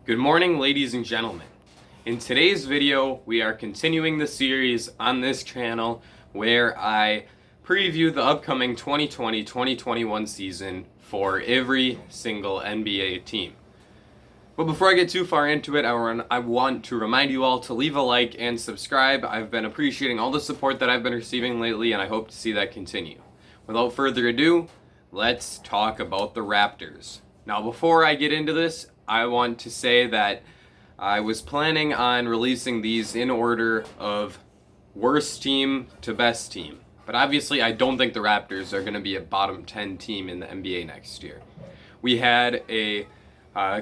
Good morning, ladies and gentlemen. In today's video, we are continuing the series on this channel where I preview the upcoming 2020-2021 season for every single NBA team. But before I get too far into it, I want to remind you all to leave a like and subscribe. I've been appreciating all the support that I've been receiving lately, and I hope to see that continue. Without further ado, let's talk about the Raptors. Now, before I get into this, I want to say that I was planning on releasing these in order of worst team to best team. But obviously, I don't think the Raptors are going to be a bottom 10 team in the NBA next year. We had a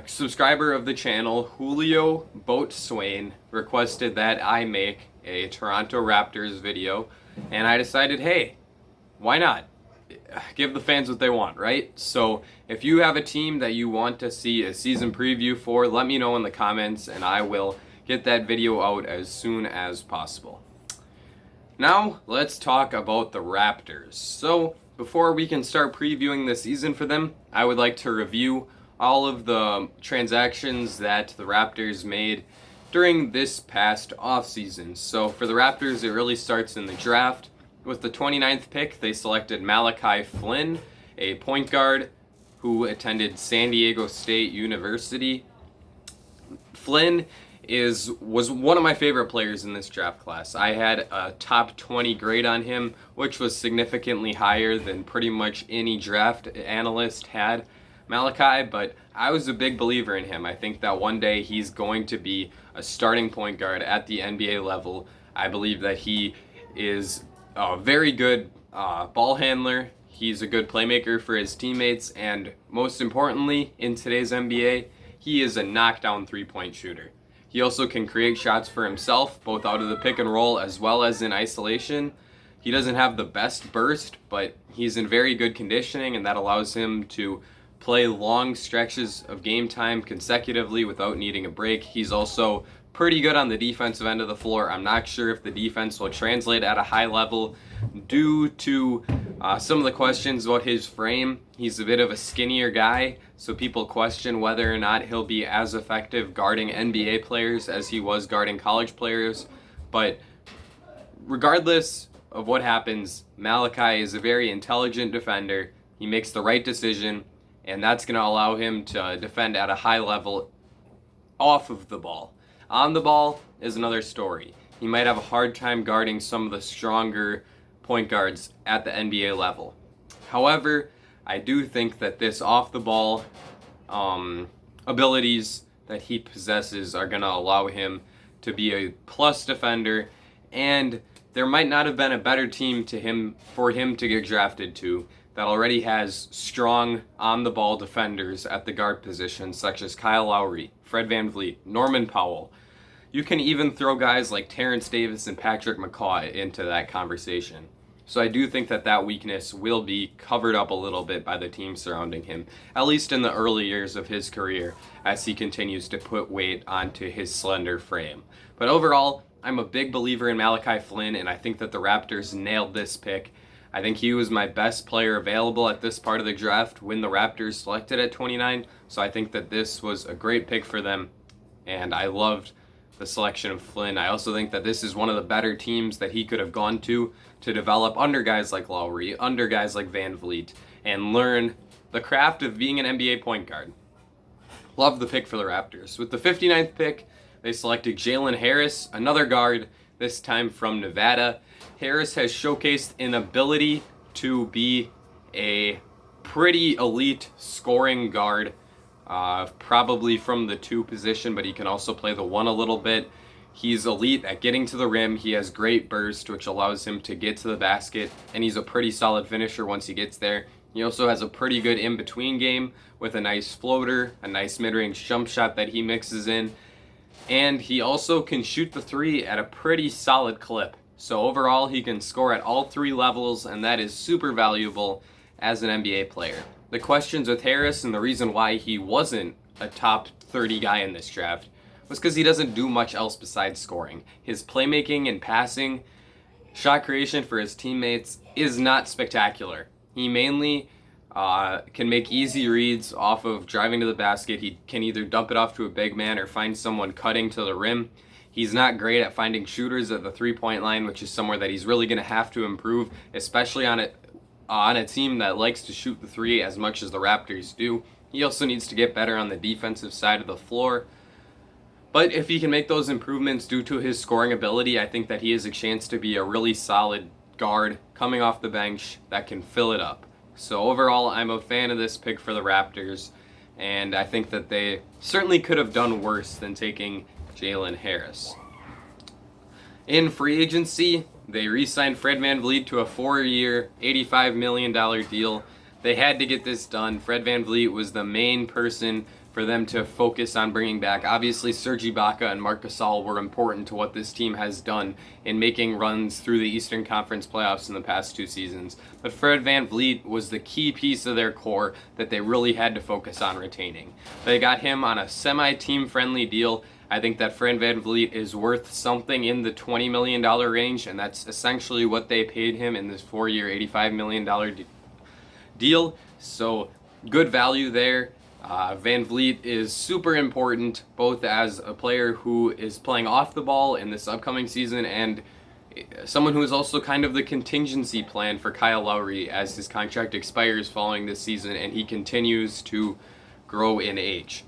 subscriber of the channel, Julio Boatswain, requested that I make a Toronto Raptors video, and I decided, hey, why not? Give the fans what they want, right? So if you have a team that you want to see a season preview for, let me know in the comments and I will get that video out as soon as possible. Now let's talk about the Raptors. So before we can start previewing the season for them, I would like to review all of the transactions that the Raptors made during this past offseason. So for the Raptors, it really starts in the draft. With the 29th pick, they selected Malachi Flynn, a point guard who attended San Diego State University. Flynn was one of my favorite players in this draft class. I had a top 20 grade on him, which was significantly higher than pretty much any draft analyst had Malachi, but I was a big believer in him. I think that one day he's going to be a starting point guard at the NBA level. I believe that he is a very good ball handler. He's a good playmaker for his teammates, and most importantly, in today's NBA, he is a knockdown three-point shooter. He also can create shots for himself, both out of the pick and roll as well as in isolation. He doesn't have the best burst, but he's in very good conditioning, and that allows him to play long stretches of game time consecutively without needing a break. He's also pretty good on the defensive end of the floor. I'm not sure if the defense will translate at a high level due to some of the questions about his frame. He's a bit of a skinnier guy, so people question whether or not he'll be as effective guarding NBA players as he was guarding college players. But regardless of what happens, Malachi is a very intelligent defender. He makes the right decision, and that's going to allow him to defend at a high level off of the ball. On the ball is another story. He might have a hard time guarding some of the stronger point guards at the NBA level. However, I do think that this off-the-ball abilities that he possesses are going to allow him to be a plus defender, and there might not have been a better team for him to get drafted to that already has strong on-the-ball defenders at the guard position, such as Kyle Lowry, Fred VanVleet, Norman Powell. You can even throw guys like Terrence Davis and Patrick McCaw into that conversation. So I do think that weakness will be covered up a little bit by the team surrounding him, at least in the early years of his career, as he continues to put weight onto his slender frame. But overall, I'm a big believer in Malachi Flynn, and I think that the Raptors nailed this pick. I think he was my best player available at this part of the draft when the Raptors selected at 29, so I think that this was a great pick for them, and I loved the selection of Flynn. I also think that this is one of the better teams that he could have gone to develop under guys like Lowry, under guys like VanVleet, and learn the craft of being an NBA point guard. Love the pick for the Raptors. With the 59th pick, they selected Jalen Harris, another guard, this time from Nevada. Harris has showcased an ability to be a pretty elite scoring guard, probably from the 2 position, but he can also play the 1 a little bit. He's elite at getting to the rim. He has great burst, which allows him to get to the basket, and he's a pretty solid finisher once he gets there. He also has a pretty good in-between game with a nice floater, a nice mid-range jump shot that he mixes in, and he also can shoot the 3 at a pretty solid clip. So overall, he can score at all 3 levels, and that is super valuable as an NBA player. The questions with Harris and the reason why he wasn't a top 30 guy in this draft was because he doesn't do much else besides scoring. His playmaking and passing, shot creation for his teammates is not spectacular. He mainly can make easy reads off of driving to the basket. He can either dump it off to a big man or find someone cutting to the rim. He's not great at finding shooters at the three-point line, which is somewhere that he's really going to have to improve, especially on a team that likes to shoot the three as much as the Raptors do. He also needs to get better on the defensive side of the floor. But if he can make those improvements due to his scoring ability, I think that he has a chance to be a really solid guard coming off the bench that can fill it up. So overall, I'm a fan of this pick for the Raptors, and I think that they certainly could have done worse than taking Jalen Harris. In free agency, they re-signed Fred VanVleet to a 4-year, $85 million deal. They had to get this done. Fred VanVleet was the main person for them to focus on bringing back. Obviously, Serge Ibaka and Marc Gasol were important to what this team has done in making runs through the Eastern Conference playoffs in the past 2 seasons. But Fred VanVleet was the key piece of their core that they really had to focus on retaining. They got him on a semi-team friendly deal. I think that Fred VanVleet is worth something in the $20 million range, and that's essentially what they paid him in this 4-year, $85 million deal. So good value there. VanVleet is super important, both as a player who is playing off the ball in this upcoming season and someone who is also kind of the contingency plan for Kyle Lowry as his contract expires following this season and he continues to grow in age.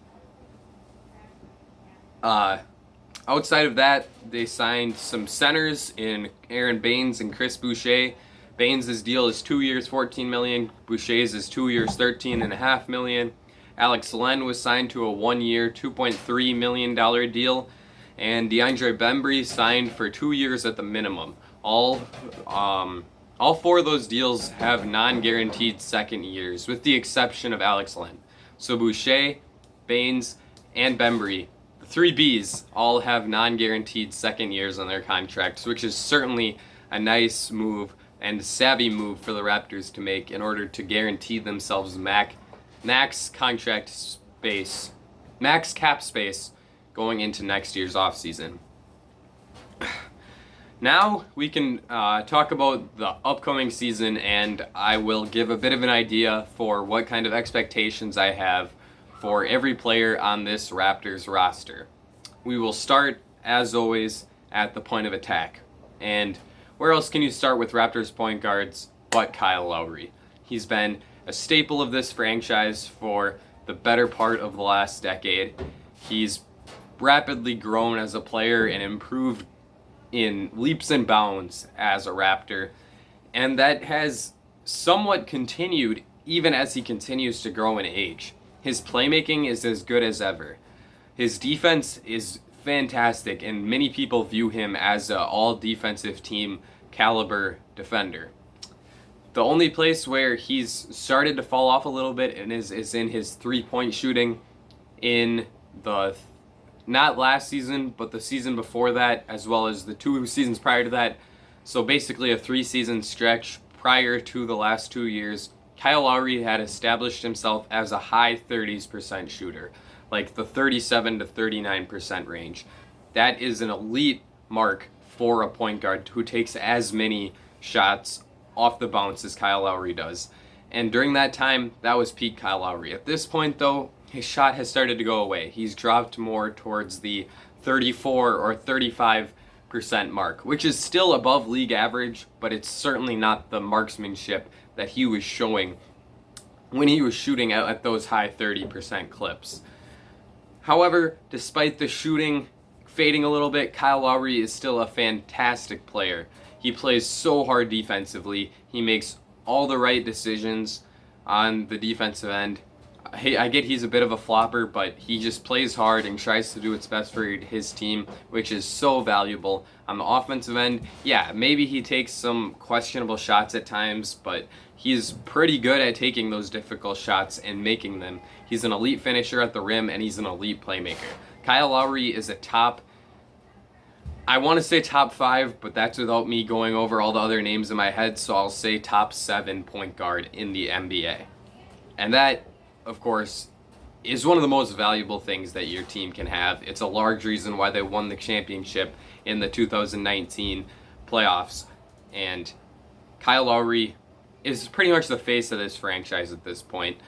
Outside of that, they signed some centers in Aaron Baines and Chris Boucher. Baines' deal is 2 years, $14 million. Boucher's is 2 years, $13.5 million. Alex Len was signed to a 1-year, $2.3 million deal, and DeAndre Bembry signed for 2 years at the minimum. All 4 of those deals have non-guaranteed second years, with the exception of Alex Len. So Boucher, Baines, and Bembry, the 3 Bs, all have non-guaranteed second years on their contracts, which is certainly a nice move and savvy move for the Raptors to make in order to guarantee themselves max cap space going into next year's offseason. Now we can talk about the upcoming season, and I will give a bit of an idea for what kind of expectations I have for every player on this Raptors roster. We will start, as always, at the point of attack. And where else can you start with Raptors point guards but Kyle Lowry? He's been a staple of this franchise for the better part of the last decade. He's rapidly grown as a player and improved in leaps and bounds as a Raptor, and that has somewhat continued even as he continues to grow in age. His playmaking is as good as ever. His defense is fantastic, and many people view him as an all-defensive team caliber defender. The only place where he's started to fall off a little bit and is in his three-point shooting in the, not last season, but the season before that, as well as the 2 seasons prior to that. So basically a 3-season stretch prior to the last 2 years. Kyle Lowry had established himself as a high 30% shooter, like the 37 to 39% range. That is an elite mark for a point guard who takes as many shots off the bounce as Kyle Lowry does. And during that time, that was peak Kyle Lowry. At this point, though, his shot has started to go away. He's dropped more towards the 34 or 35% mark, which is still above league average, but it's certainly not the marksmanship that he was showing when he was shooting at those high 30% clips. However, despite the shooting fading a little bit, Kyle Lowry is still a fantastic player. He plays so hard defensively. He makes all the right decisions on the defensive end. I get he's a bit of a flopper, but he just plays hard and tries to do what's best for his team, which is so valuable. On the offensive end, yeah, maybe he takes some questionable shots at times, but he's pretty good at taking those difficult shots and making them. He's an elite finisher at the rim, and he's an elite playmaker. Kyle Lowry is a I want to say top 5, but that's without me going over all the other names in my head, so I'll say top 7 point guard in the NBA. And that, of course, is one of the most valuable things that your team can have. It's a large reason why they won the championship in the 2019 playoffs. And Kyle Lowry is pretty much the face of this franchise at this point.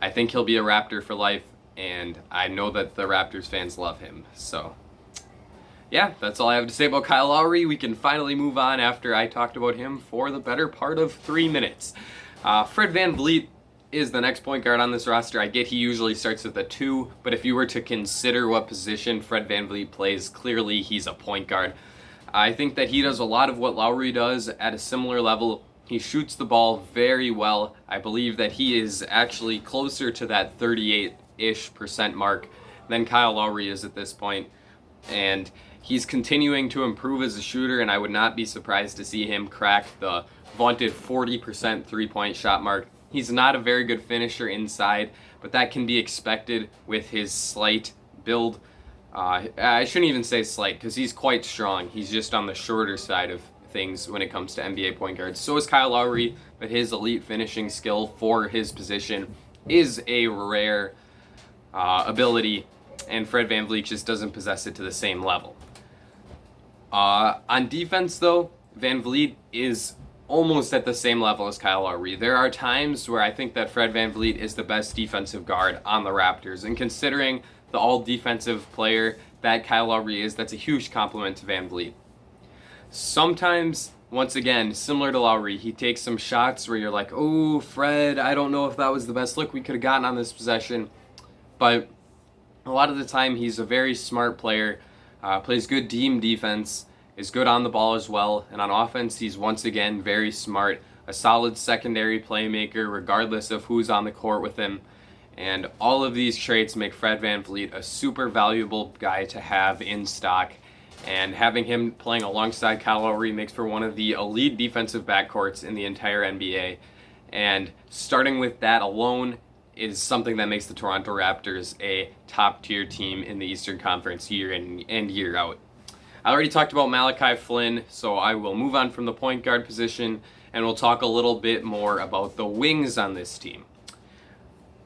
I think he'll be a Raptor for life, and I know that the Raptors fans love him. So, yeah, that's all I have to say about Kyle Lowry. We can finally move on after I talked about him for the better part of 3 minutes. Fred VanVleet is the next point guard on this roster. I get he usually starts at the 2, but if you were to consider what position Fred VanVleet plays, clearly he's a point guard. I think that he does a lot of what Lowry does at a similar level. He shoots the ball very well. I believe that he is actually closer to that 38-ish% mark than Kyle Lowry is at this point. And he's continuing to improve as a shooter, and I would not be surprised to see him crack the vaunted 40% three-point shot mark. He's not a very good finisher inside, but that can be expected with his slight build. I shouldn't even say slight, because he's quite strong. He's just on the shorter side of things when it comes to NBA point guards. So is Kyle Lowry, but his elite finishing skill for his position is a rare ability, and Fred VanVleet just doesn't possess it to the same level. On defense, though, VanVleet is almost at the same level as Kyle Lowry. There are times where I think that Fred VanVleet is the best defensive guard on the Raptors, and considering the all-defensive player that Kyle Lowry is, that's a huge compliment to VanVleet. Sometimes, once again, similar to Lowry, he takes some shots where you're like, oh, Fred, I don't know if that was the best look we could have gotten on this possession. But a lot of the time, he's a very smart player, plays good team defense, is good on the ball as well. And on offense, he's once again very smart, a solid secondary playmaker regardless of who's on the court with him. And all of these traits make Fred VanVleet a super valuable guy to have in stock. And having him playing alongside Kyle Lowry makes for one of the elite defensive backcourts in the entire NBA. And starting with that alone is something that makes the Toronto Raptors a top-tier team in the Eastern Conference year in and year out. I already talked about Malachi Flynn, so I will move on from the point guard position, and we'll talk a little bit more about the wings on this team.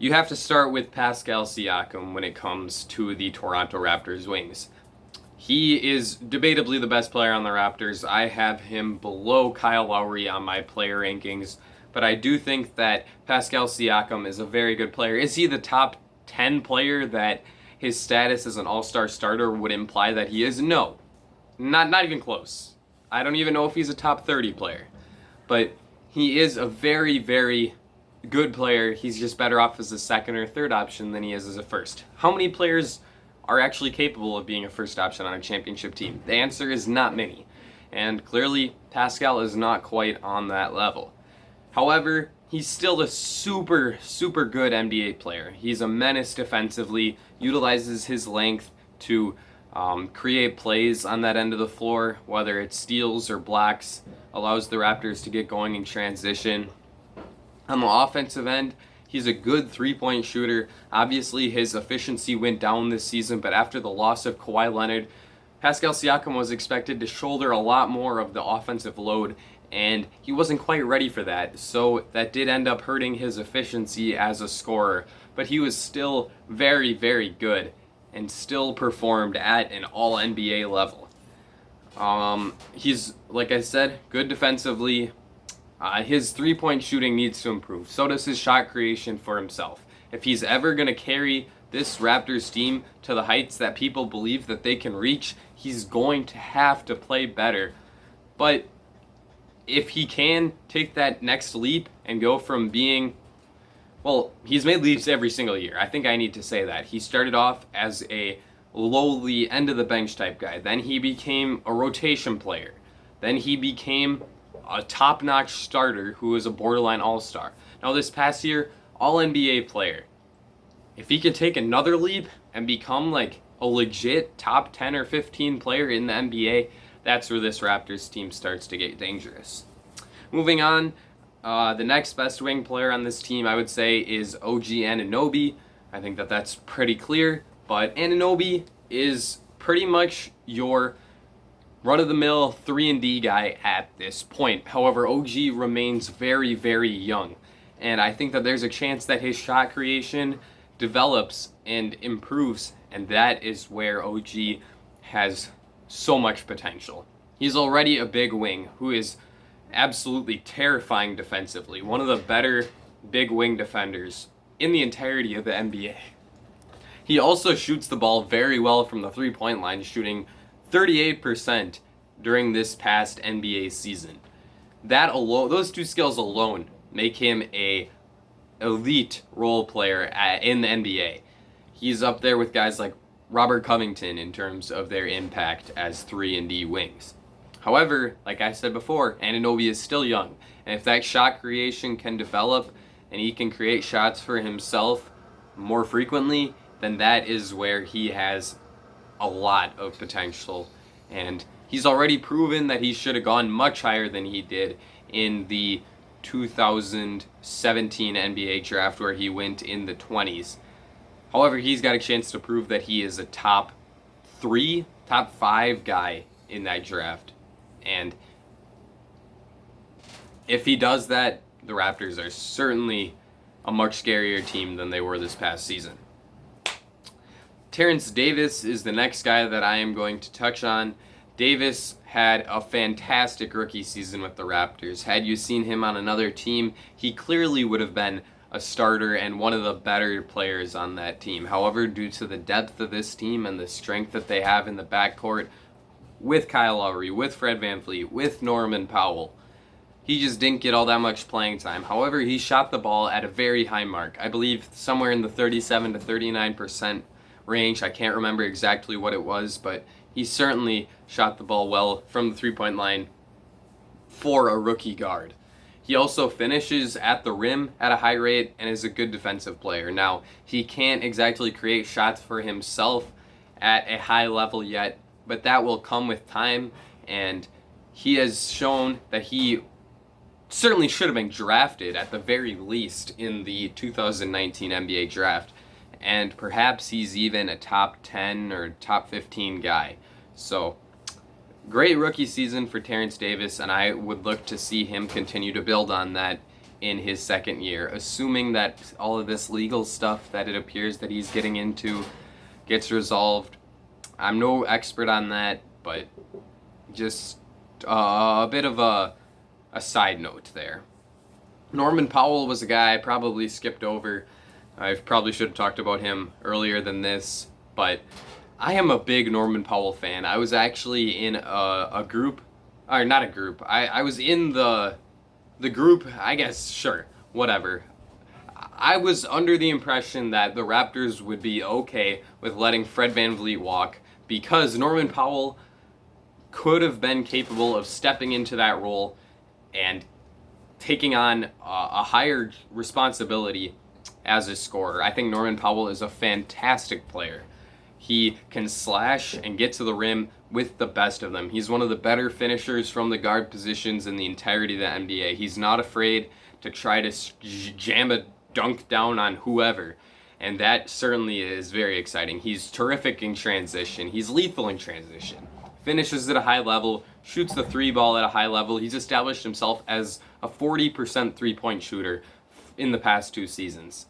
You have to start with Pascal Siakam when it comes to the Toronto Raptors wings. He is debatably the best player on the Raptors. I have him below Kyle Lowry on my player rankings, but I do think that Pascal Siakam is a very good player. Is he the top 10 player that his status as an all-star starter would imply that he is? No, not even close. I don't even know if he's a top 30 player, but he is a very, very good player. He's just better off as a second or third option than he is as a first. How many players are actually capable of being a first option on a championship team? The answer is not many, and clearly Pascal is not quite on that level. However, he's still a super, super good NBA player. He's a menace defensively, utilizes his length to create plays on that end of the floor, whether it's steals or blocks, allows the Raptors to get going in transition. On the offensive end, he's a good three-point shooter. Obviously, his efficiency went down this season, but after the loss of Kawhi Leonard, Pascal Siakam was expected to shoulder a lot more of the offensive load, and he wasn't quite ready for that. So that did end up hurting his efficiency as a scorer, but he was still very, very good and still performed at an all-NBA level. He's, like I said, good defensively. His three-point shooting needs to improve. So does his shot creation for himself. If he's ever going to carry this Raptors team to the heights that people believe that they can reach, he's going to have to play better. But if he can take that next leap and go from being, well, he's made leaps every single year. I think I need to say that. He started off as a lowly end-of-the-bench type guy. Then he became a rotation player. Then he became a top-notch starter who is a borderline all-star. Now this past year, all-NBA player. If he can take another leap and become like a legit top 10 or 15 player in the NBA, that's where this Raptors team starts to get dangerous. Moving on, the next best wing player on this team I would say is OG Anunoby. I think that that's pretty clear, but Anunoby is pretty much your run-of-the-mill 3-and-D guy at this point. However, OG remains very, very young, and I think that there's a chance that his shot creation develops and improves, and that is where OG has so much potential. He's already a big wing who is absolutely terrifying defensively. One of the better big wing defenders in the entirety of the NBA. He also shoots the ball very well from the three-point line, shooting 38% during this past NBA season. That alone, those two skills alone, make him a elite role player in the NBA. He's up there with guys like Robert Covington in terms of their impact as 3 and D wings. However, like I said before, Anunoby is still young, and if that shot creation can develop and he can create shots for himself more frequently, then that is where he has a lot of potential. And he's already proven that he should have gone much higher than he did in the 2017 NBA draft, where he went in the 20s. However, he's got a chance to prove that he is a top 3, top 5 guy in that draft. And if he does that, the Raptors are certainly a much scarier team than they were this past season. Terrence Davis is the next guy that I am going to touch on. Davis had a fantastic rookie season with the Raptors. Had you seen him on another team, he clearly would have been a starter and one of the better players on that team. However, due to the depth of this team and the strength that they have in the backcourt, with Kyle Lowry, with Fred VanVleet, with Norman Powell, he just didn't get all that much playing time. However, he shot the ball at a very high mark. I believe somewhere in the 37 to 39% range. I can't remember exactly what it was, but he certainly shot the ball well from the three-point line for a rookie guard. He also finishes at the rim at a high rate and is a good defensive player. Now, he can't exactly create shots for himself at a high level yet, but that will come with time, and he has shown that he certainly should have been drafted at the very least in the 2019 NBA draft, and perhaps he's even a top 10 or top 15 guy. So, great rookie season for Terrence Davis, and I would look to see him continue to build on that in his second year, assuming that all of this legal stuff that it appears that he's getting into gets resolved. I'm no expert on that, but just a bit of a side note there. Norman Powell was a guy I probably skipped over. I probably should have talked about him earlier than this, but I am a big Norman Powell fan. I was actually in a group, or not a group, I was in the group, I guess, sure, whatever. I was under the impression that the Raptors would be okay with letting Fred VanVleet walk because Norman Powell could have been capable of stepping into that role and taking on a higher responsibility as a scorer. I think Norman Powell is a fantastic player. He can slash and get to the rim with the best of them. He's one of the better finishers from the guard positions in the entirety of the NBA. He's not afraid to try to jam a dunk down on whoever, and that certainly is very exciting. He's terrific in transition. He's lethal in transition. Finishes at a high level, shoots the three ball at a high level. He's established himself as a 40% three-point shooter in the past 2 seasons.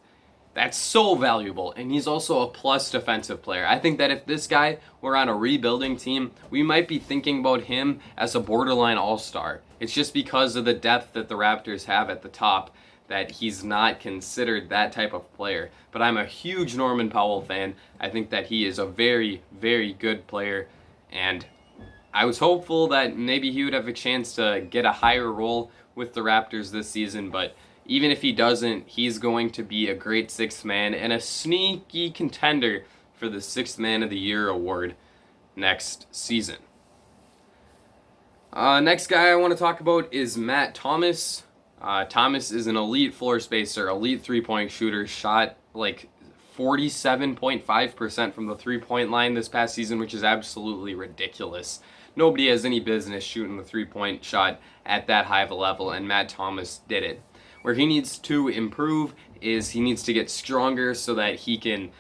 That's so valuable, and he's also a plus defensive player. I think that if this guy were on a rebuilding team, we might be thinking about him as a borderline all-star. It's just because of the depth that the Raptors have at the top that he's not considered that type of player. But I'm a huge Norman Powell fan. I think that he is a very, very good player, and I was hopeful that maybe he would have a chance to get a higher role with the Raptors this season, but even if he doesn't, he's going to be a great sixth man and a sneaky contender for the Sixth Man of the Year award next season. Next guy I want to talk about is Matt Thomas. Thomas is an elite floor spacer, elite three-point shooter, shot like 47.5% from the three-point line this past season, which is absolutely ridiculous. Nobody has any business shooting the three-point shot at that high of a level, and Matt Thomas did it. Where he needs to improve is he needs to get stronger so that he can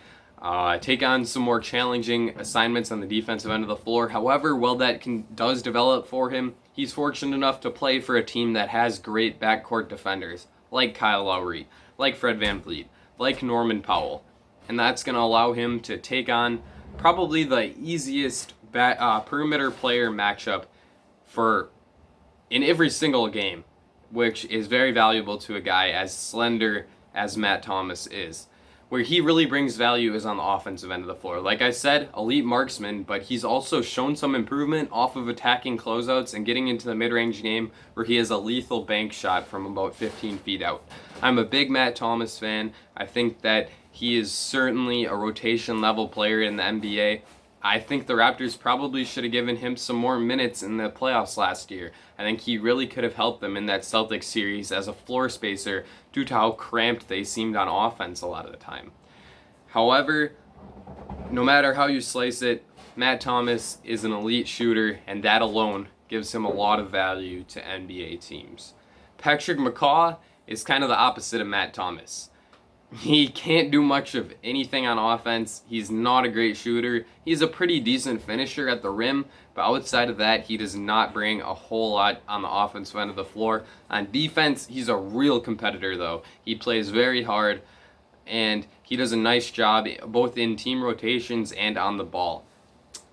take on some more challenging assignments on the defensive end of the floor. However, while that does develop for him, he's fortunate enough to play for a team that has great backcourt defenders, like Kyle Lowry, like Fred VanVleet, like Norman Powell. And that's going to allow him to take on probably the easiest perimeter player matchup for in every single game, which is very valuable to a guy as slender as Matt Thomas is. Where he really brings value is on the offensive end of the floor. Like I said, elite marksman, but he's also shown some improvement off of attacking closeouts and getting into the mid-range game where he has a lethal bank shot from about 15 feet out. I'm a big Matt Thomas fan. I think that he is certainly a rotation level player in the NBA. I think the Raptors probably should have given him some more minutes in the playoffs last year. I think he really could have helped them in that Celtics series as a floor spacer due to how cramped they seemed on offense a lot of the time. However, no matter how you slice it, Matt Thomas is an elite shooter, and that alone gives him a lot of value to NBA teams. Patrick McCaw is kind of the opposite of Matt Thomas. He can't do much of anything on offense. He's not a great shooter. He's a pretty decent finisher at the rim, but outside of that, he does not bring a whole lot on the offensive end of the floor. On defense, he's a real competitor, though. He plays very hard, and he does a nice job both in team rotations and on the ball.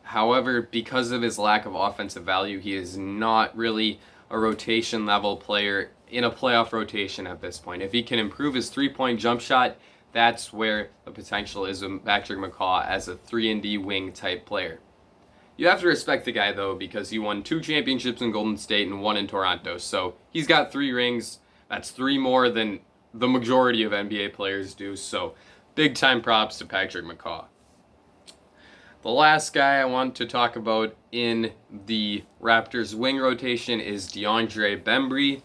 However, because of his lack of offensive value, he is not really a rotation level player in a playoff rotation at this point. If he can improve his three-point jump shot, that's where the potential is with Patrick McCaw as a 3-and-D wing type player. You have to respect the guy though, because he won 2 championships in Golden State and 1 in Toronto. So he's got 3 rings. That's 3 more than the majority of NBA players do. So big time props to Patrick McCaw. The last guy I want to talk about in the Raptors wing rotation is DeAndre Bembry.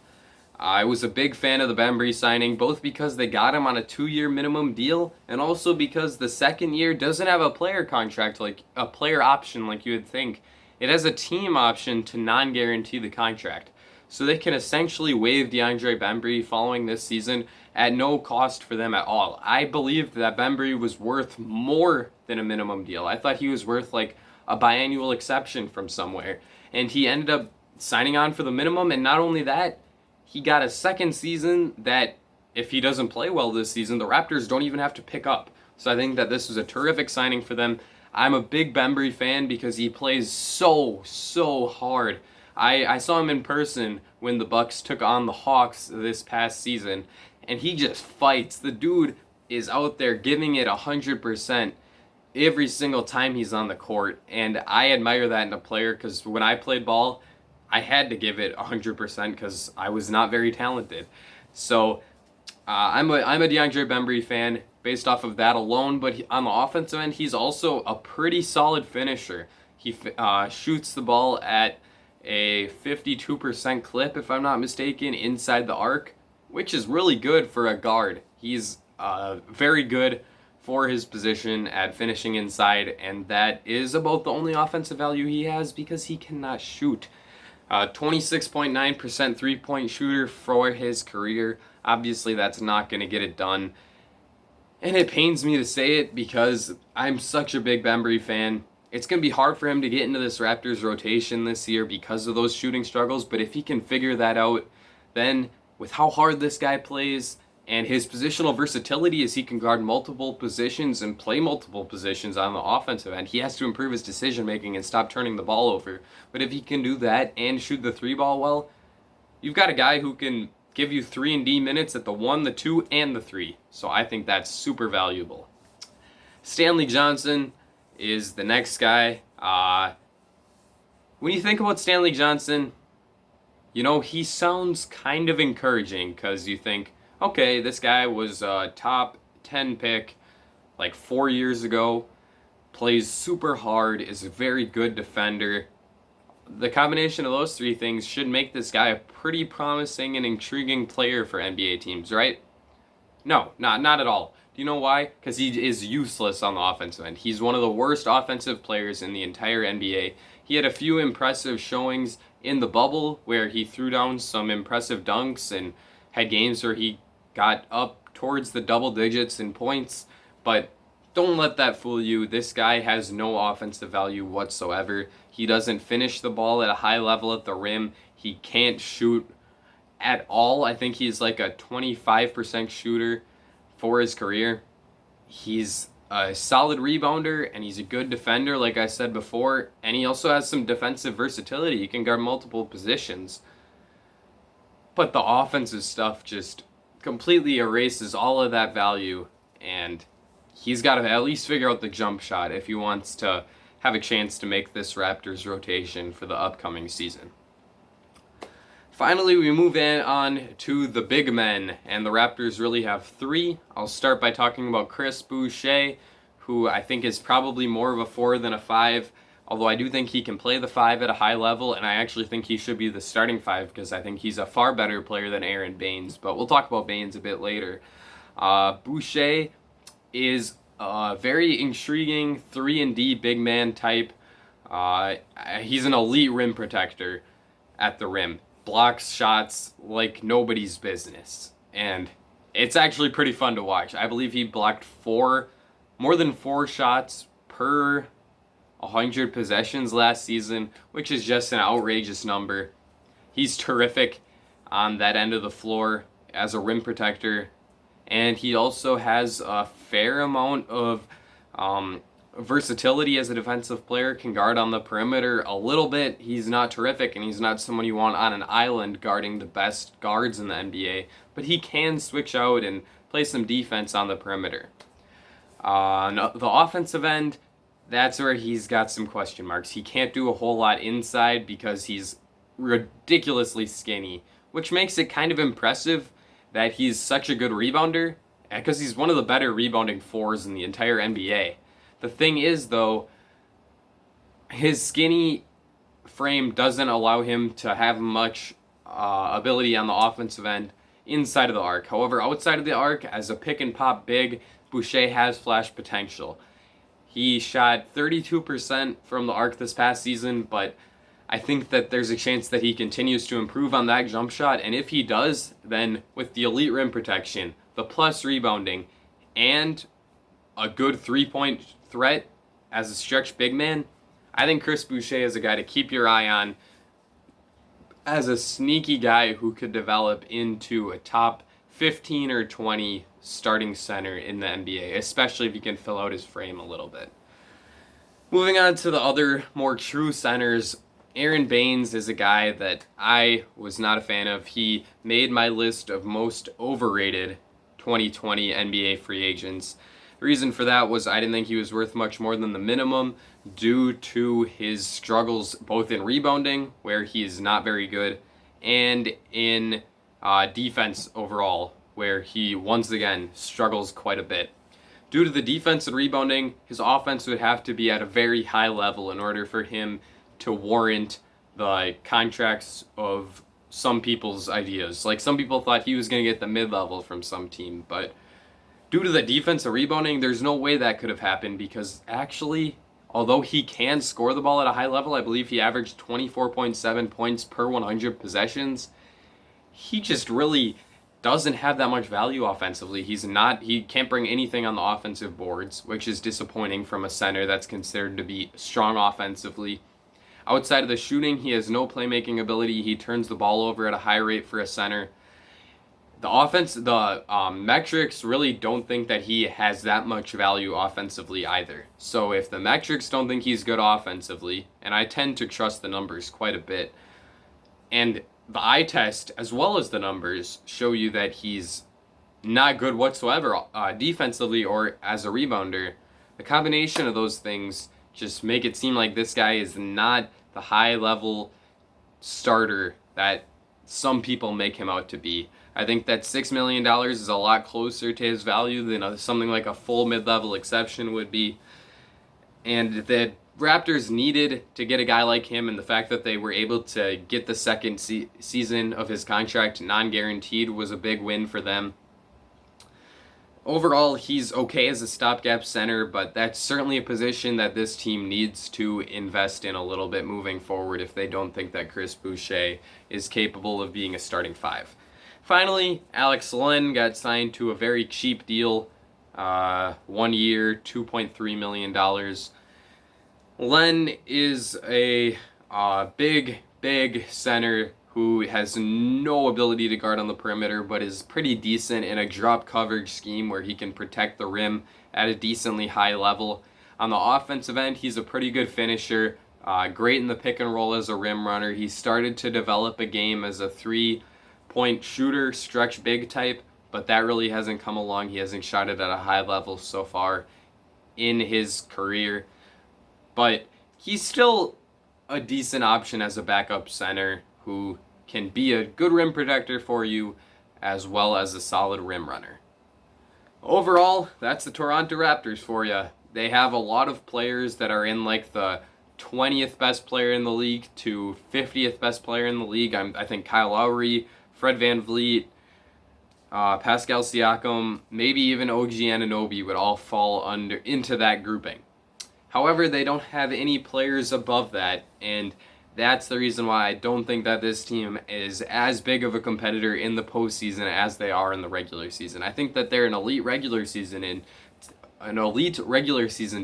I was a big fan of the Bembry signing, both because they got him on a 2-year minimum deal, and also because the second year doesn't have a player contract, like a player option like you would think. It has a team option to non-guarantee the contract. So they can essentially waive DeAndre Bembry following this season at no cost for them at all. I believed that Bembry was worth more than a minimum deal. I thought he was worth like a biannual exception from somewhere. And he ended up signing on for the minimum, and not only that, he got a second season that, if he doesn't play well this season, the Raptors don't even have to pick up. So I think that this was a terrific signing for them. I'm a big Bembry fan because he plays so hard. I saw him in person when the Bucks took on the Hawks this past season, and he just fights. The dude is out there giving it 100% every single time he's on the court, and I admire that in a player because when I played ball, I had to give it 100% because I was not very talented. So I'm a DeAndre Bembry fan based off of that alone, but on the offensive end, he's also a pretty solid finisher. He shoots the ball at a 52% clip, if I'm not mistaken, inside the arc, which is really good for a guard. He's very good for his position at finishing inside, and that is about the only offensive value he has because he cannot shoot. 26.9% three-point shooter for his career. Obviously, that's not going to get it done. And it pains me to say it because I'm such a big Bembry fan. It's going to be hard for him to get into this Raptors rotation this year because of those shooting struggles. But if he can figure that out, then with how hard this guy plays and his positional versatility as he can guard multiple positions and play multiple positions on the offensive end, he has to improve his decision making and stop turning the ball over. But if he can do that and shoot the 3-ball well, you've got a guy who can give you 3-and-D minutes at the 1, the 2, and the 3. So I think that's super valuable. Stanley Johnson is the next guy. When you think about Stanley Johnson, you know, he sounds kind of encouraging because you think, okay, this guy was a top 10 pick like 4 years ago, plays super hard, is a very good defender. The combination of those 3 things should make this guy a pretty promising and intriguing player for NBA teams, right? No, not at all. Do you know why? Because he is useless on the offensive end. He's one of the worst offensive players in the entire NBA. He had a few impressive showings in the bubble where he threw down some impressive dunks and had games where he got up towards the double digits in points, but don't let that fool you. This guy has no offensive value whatsoever. He doesn't finish the ball at a high level at the rim. He can't shoot at all. I think he's like a 25% shooter for his career. He's a solid rebounder and he's a good defender, like I said before, and he also has some defensive versatility. He can guard multiple positions. but the offensive stuff just completely erases all of that value, and he's got to at least figure out the jump shot if he wants to have a chance to make this Raptors rotation for the upcoming season. Finally, we move on to the big men, and the Raptors really have three. I'll start by talking about Chris Boucher, who I think is probably more of a 4 than a 5, although I do think he can play the 5 at a high level, and I actually think he should be the starting 5 because I think he's a far better player than Aaron Baines, but we'll talk about Baines a bit later. Boucher is a very intriguing 3-and-D big man type. He's an elite rim protector at the rim. Blocks shots like nobody's business, and it's actually pretty fun to watch. I believe he blocked more than 4 shots per 100 possessions last season, which is just an outrageous number. He's terrific on that end of the floor as a rim protector, and he also has a fair amount of versatility as a defensive player, can guard on the perimeter a little bit. He's not terrific, and he's not someone you want on an island guarding the best guards in the NBA, but he can switch out and play some defense on the perimeter. The offensive end, that's where he's got some question marks. He can't do a whole lot inside because he's ridiculously skinny, which makes it kind of impressive that he's such a good rebounder, because he's one of the better rebounding 4s in the entire NBA. The thing is, though, his skinny frame doesn't allow him to have much ability on the offensive end inside of the arc. However, outside of the arc, as a pick-and-pop big, Boucher has flash potential. He shot 32% from the arc this past season, but I think that there's a chance that he continues to improve on that jump shot, and if he does, then with the elite rim protection, the plus rebounding, and a good three-point threat as a stretch big man, I think Chris Boucher is a guy to keep your eye on as a sneaky guy who could develop into a top 15 or 20 starting center in the NBA, especially if he can fill out his frame a little bit. Moving on to the other more true centers, Aaron Baines is a guy that I was not a fan of. He made my list of most overrated 2020 NBA free agents. The reason for that was I didn't think he was worth much more than the minimum due to his struggles both in rebounding, where he is not very good, and in defense overall, where he once again struggles quite a bit. Due to the defense and rebounding, his offense would have to be at a very high level in order for him to warrant the contracts of some people's ideas. Like, some people thought he was going to get the mid-level from some team, but due to the defensive rebounding, there's no way that could have happened because actually, although he can score the ball at a high level, I believe he averaged 24.7 points per 100 possessions, he just really doesn't have that much value offensively. He can't bring anything on the offensive boards, which is disappointing from a center that's considered to be strong offensively. Outside of the shooting, he has no playmaking ability. He turns the ball over at a high rate for a center. The metrics really don't think that he has that much value offensively either. So if the metrics don't think he's good offensively, and I tend to trust the numbers quite a bit, and the eye test as well as the numbers show you that he's not good whatsoever defensively or as a rebounder, the combination of those things just make it seem like this guy is not the high-level starter that some people make him out to be. I think that $6 million is a lot closer to his value than something like a full mid-level exception would be. And the Raptors needed to get a guy like him, and the fact that they were able to get the second season of his contract non-guaranteed was a big win for them. Overall, he's okay as a stopgap center, but that's certainly a position that this team needs to invest in a little bit moving forward if they don't think that Chris Boucher is capable of being a starting 5. Finally, Alex Len got signed to a very cheap deal, 1 year, $2.3 million. Len is a big center who has no ability to guard on the perimeter, but is pretty decent in a drop coverage scheme where he can protect the rim at a decently high level. On the offensive end, he's a pretty good finisher, great in the pick and roll as a rim runner. He started to develop a game as a 3 point shooter, stretch big type, but that really hasn't come along. He hasn't shot it at a high level so far in his career. But he's still a decent option as a backup center who can be a good rim protector for you as well as a solid rim runner. Overall, that's the Toronto Raptors for you. They have a lot of players that are in like the 20th best player in the league to 50th best player in the league. I think Kyle Lowry, Fred VanVleet, Pascal Siakam, maybe even OG Anunoby would all fall into that grouping. However, they don't have any players above that, and that's the reason why I don't think that this team is as big of a competitor in the postseason as they are in the regular season. I think that they're an elite regular season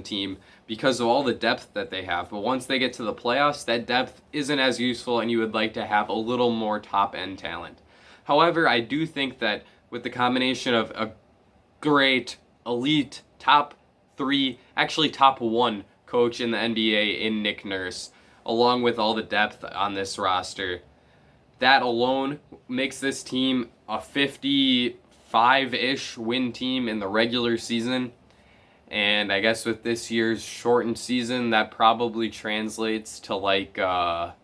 team because of all the depth that they have. But once they get to the playoffs, that depth isn't as useful, and you would like to have a little more top-end talent. However, I do think that with the combination of a great, elite, top 3, actually top 1 coach in the NBA in Nick Nurse, along with all the depth on this roster, that alone makes this team a 55-ish win team in the regular season. And I guess with this year's shortened season, that probably translates to like a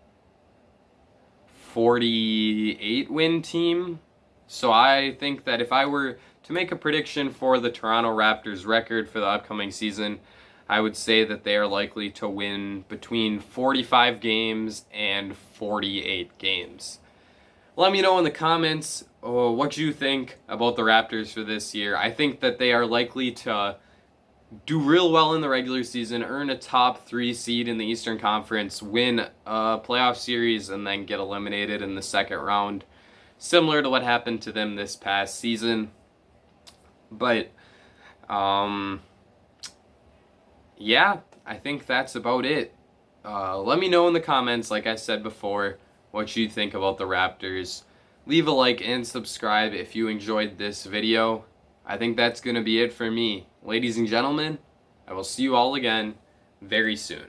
48 win team. So I think that if I were to make a prediction for the Toronto Raptors record for the upcoming season, I would say that they are likely to win between 45 games and 48 games. Let me know in the comments what you think about the Raptors for this year. I think that they are likely to do real well in the regular season, earn a top 3 seed in the Eastern Conference, win a playoff series, and then get eliminated in the second round, similar to what happened to them this past season. But, yeah, I think that's about it. Let me know in the comments, like I said before, what you think about the Raptors. Leave a like and subscribe if you enjoyed this video. I think that's going to be it for me. Ladies and gentlemen, I will see you all again very soon.